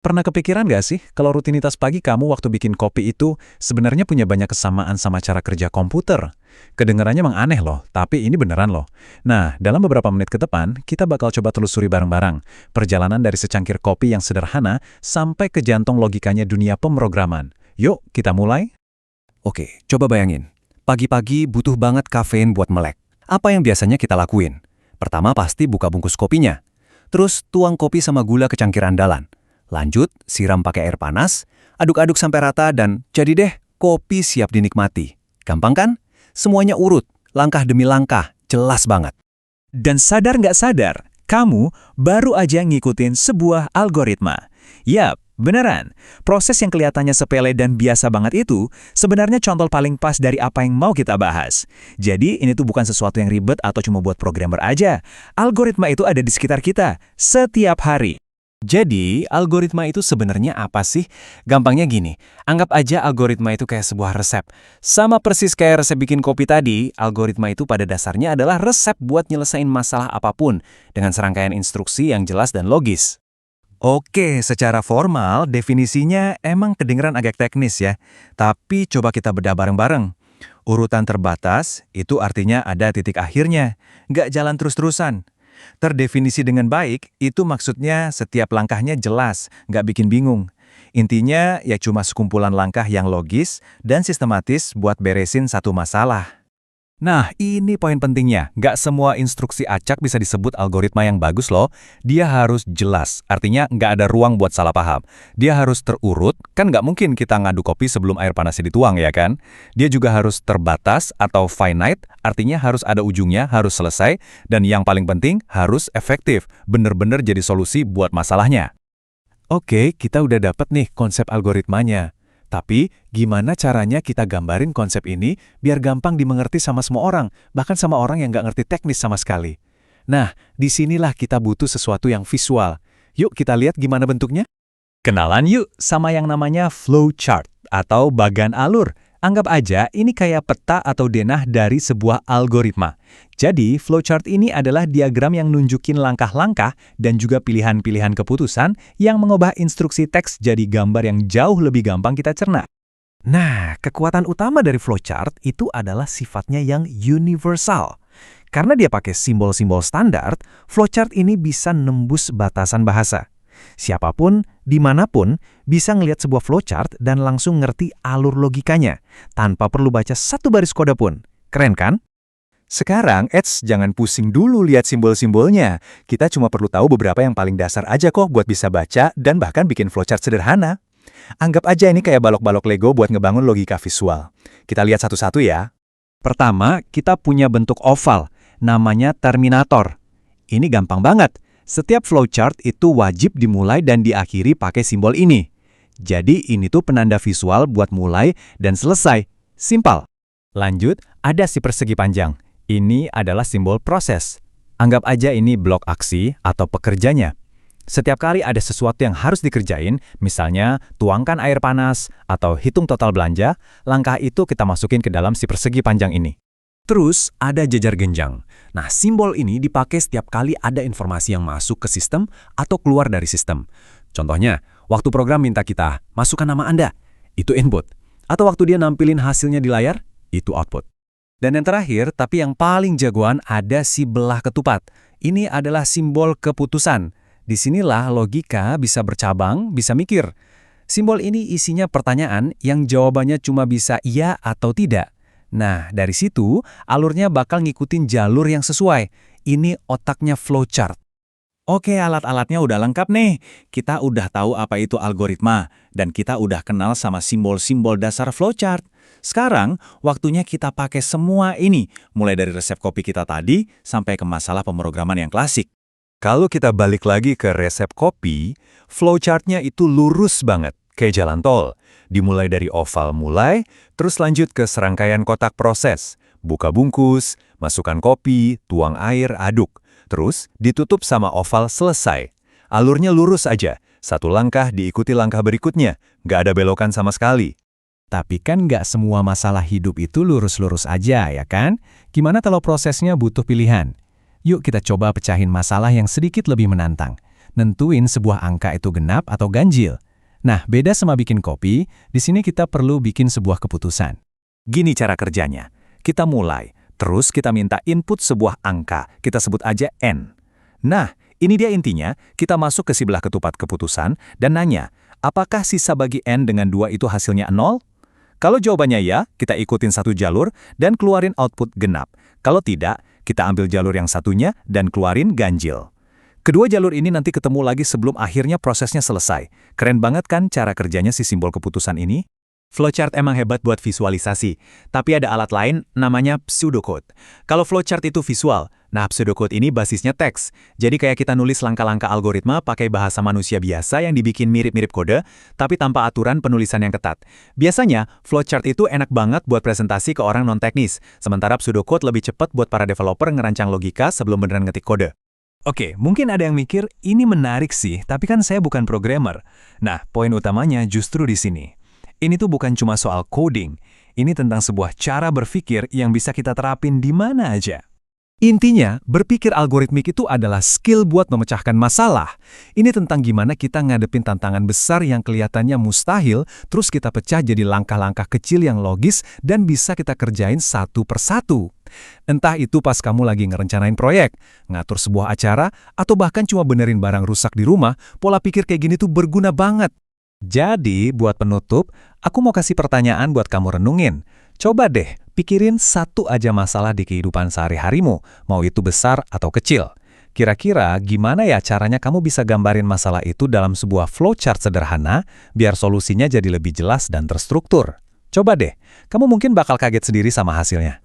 Pernah kepikiran nggak sih kalau rutinitas pagi kamu waktu bikin kopi itu sebenarnya punya banyak kesamaan sama cara kerja komputer? Kedengarannya emang aneh loh, tapi ini beneran loh. Nah, dalam beberapa menit ke depan, kita bakal coba telusuri bareng-bareng perjalanan dari secangkir kopi yang sederhana sampai ke jantung logikanya dunia pemrograman. Yuk, kita mulai. Oke, coba bayangin. Pagi-pagi butuh banget kafein buat melek. Apa yang biasanya kita lakuin? Pertama pasti buka bungkus kopinya. Terus tuang kopi sama gula ke cangkir andalan. Lanjut, siram pakai air panas, aduk-aduk sampai rata dan jadi deh, kopi siap dinikmati. Gampang kan? Semuanya urut, langkah demi langkah, jelas banget. Dan sadar nggak sadar, kamu baru aja ngikutin sebuah algoritma. Yap, beneran. Proses yang kelihatannya sepele dan biasa banget itu sebenarnya contoh paling pas dari apa yang mau kita bahas. Jadi ini tuh bukan sesuatu yang ribet atau cuma buat programmer aja. Algoritma itu ada di sekitar kita setiap hari. Jadi, algoritma itu sebenarnya apa sih? Gampangnya gini, anggap aja algoritma itu kayak sebuah resep. Sama persis kayak resep bikin kopi tadi, algoritma itu pada dasarnya adalah resep buat nyelesain masalah apapun dengan serangkaian instruksi yang jelas dan logis. Oke, secara formal definisinya emang kedengeran agak teknis ya. Tapi coba kita bedah bareng-bareng. Urutan terbatas itu artinya ada titik akhirnya, nggak jalan terus-terusan. Terdefinisi dengan baik, itu maksudnya setiap langkahnya jelas, nggak bikin bingung. Intinya ya cuma sekumpulan langkah yang logis dan sistematis buat beresin satu masalah. Nah, ini poin pentingnya. Nggak semua instruksi acak bisa disebut algoritma yang bagus loh. Dia harus jelas, artinya nggak ada ruang buat salah paham. Dia harus terurut, kan nggak mungkin kita ngadu kopi sebelum air panasnya dituang ya kan? Dia juga harus terbatas atau finite, artinya harus ada ujungnya, harus selesai, dan yang paling penting harus efektif, bener-bener jadi solusi buat masalahnya. Oke, kita udah dapet nih konsep algoritmanya. Tapi, gimana caranya kita gambarin konsep ini biar gampang dimengerti sama semua orang, bahkan sama orang yang nggak ngerti teknis sama sekali? Nah, disinilah kita butuh sesuatu yang visual. Yuk kita lihat gimana bentuknya. Kenalan yuk sama yang namanya flowchart atau bagan alur. Anggap aja ini kayak peta atau denah dari sebuah algoritma. Jadi, flowchart ini adalah diagram yang nunjukin langkah-langkah dan juga pilihan-pilihan keputusan yang mengubah instruksi teks jadi gambar yang jauh lebih gampang kita cerna. Nah, kekuatan utama dari flowchart itu adalah sifatnya yang universal. Karena dia pakai simbol-simbol standar, flowchart ini bisa nembus batasan bahasa. Siapapun, dimanapun, bisa ngelihat sebuah flowchart dan langsung ngerti alur logikanya, tanpa perlu baca satu baris kode pun. Keren kan? Sekarang, jangan pusing dulu lihat simbol-simbolnya. Kita cuma perlu tahu beberapa yang paling dasar aja kok buat bisa baca dan bahkan bikin flowchart sederhana. Anggap aja ini kayak balok-balok Lego buat ngebangun logika visual. Kita lihat satu-satu ya. Pertama, kita punya bentuk oval, namanya terminator. Ini gampang banget. Setiap flowchart itu wajib dimulai dan diakhiri pakai simbol ini. Jadi ini tuh penanda visual buat mulai dan selesai. Simpel. Lanjut, ada si persegi panjang. Ini adalah simbol proses. Anggap aja ini blok aksi atau pekerjanya. Setiap kali ada sesuatu yang harus dikerjain, misalnya tuangkan air panas atau hitung total belanja, langkah itu kita masukin ke dalam si persegi panjang ini. Terus ada jejar genjang. Nah, simbol ini dipakai setiap kali ada informasi yang masuk ke sistem atau keluar dari sistem. Contohnya, waktu program minta kita masukkan nama Anda, itu input. Atau waktu dia nampilin hasilnya di layar, itu output. Dan yang terakhir, tapi yang paling jagoan ada si belah ketupat. Ini adalah simbol keputusan. Disinilah logika bisa bercabang, bisa mikir. Simbol ini isinya pertanyaan yang jawabannya cuma bisa iya atau tidak. Nah, dari situ, alurnya bakal ngikutin jalur yang sesuai. Ini otaknya flowchart. Oke, alat-alatnya udah lengkap nih. Kita udah tahu apa itu algoritma, dan kita udah kenal sama simbol-simbol dasar flowchart. Sekarang, waktunya kita pakai semua ini, mulai dari resep kopi kita tadi, sampai ke masalah pemrograman yang klasik. Kalau kita balik lagi ke resep kopi, flowchart-nya itu lurus banget, kayak jalan tol. Dimulai dari oval mulai, terus lanjut ke serangkaian kotak proses. Buka bungkus, masukkan kopi, tuang air, aduk. Terus ditutup sama oval selesai. Alurnya lurus aja, satu langkah diikuti langkah berikutnya, nggak ada belokan sama sekali. Tapi kan nggak semua masalah hidup itu lurus-lurus aja, ya kan? Gimana kalau prosesnya butuh pilihan? Yuk kita coba pecahin masalah yang sedikit lebih menantang. nentuin sebuah angka itu genap atau ganjil. Nah, beda sama bikin kopi, di sini kita perlu bikin sebuah keputusan. Gini cara kerjanya. Kita mulai, terus kita minta input sebuah angka, kita sebut aja N. Nah, ini dia intinya, kita masuk ke si belah ketupat keputusan dan nanya, apakah sisa bagi N dengan 2 itu hasilnya 0? Kalau jawabannya ya, kita ikutin satu jalur dan keluarin output genap. Kalau tidak, kita ambil jalur yang satunya dan keluarin ganjil. Kedua jalur ini nanti ketemu lagi sebelum akhirnya prosesnya selesai. Keren banget kan cara kerjanya si simbol keputusan ini? Flowchart emang hebat buat visualisasi, tapi ada alat lain namanya pseudocode. Kalau flowchart itu visual, nah pseudocode ini basisnya teks. Jadi kayak kita nulis langkah-langkah algoritma pakai bahasa manusia biasa yang dibikin mirip-mirip kode, tapi tanpa aturan penulisan yang ketat. Biasanya, flowchart itu enak banget buat presentasi ke orang non-teknis, sementara pseudocode lebih cepat buat para developer ngerancang logika sebelum beneran ngetik kode. Oke, mungkin ada yang mikir, ini menarik sih, tapi kan saya bukan programmer. Nah, poin utamanya justru di sini. Ini tuh bukan cuma soal coding, ini tentang sebuah cara berpikir yang bisa kita terapin di mana aja. Intinya, berpikir algoritmik itu adalah skill buat memecahkan masalah. Ini tentang gimana kita ngadepin tantangan besar yang kelihatannya mustahil, terus kita pecah jadi langkah-langkah kecil yang logis dan bisa kita kerjain satu persatu. Entah itu pas kamu lagi ngerencanain proyek, ngatur sebuah acara, atau bahkan cuma benerin barang rusak di rumah, pola pikir kayak gini tuh berguna banget. Jadi, buat penutup, aku mau kasih pertanyaan buat kamu renungin. Coba deh, pikirin satu aja masalah di kehidupan sehari-harimu, mau itu besar atau kecil. Kira-kira gimana ya caranya kamu bisa gambarin masalah itu dalam sebuah flowchart sederhana, biar solusinya jadi lebih jelas dan terstruktur? Coba deh, kamu mungkin bakal kaget sendiri sama hasilnya.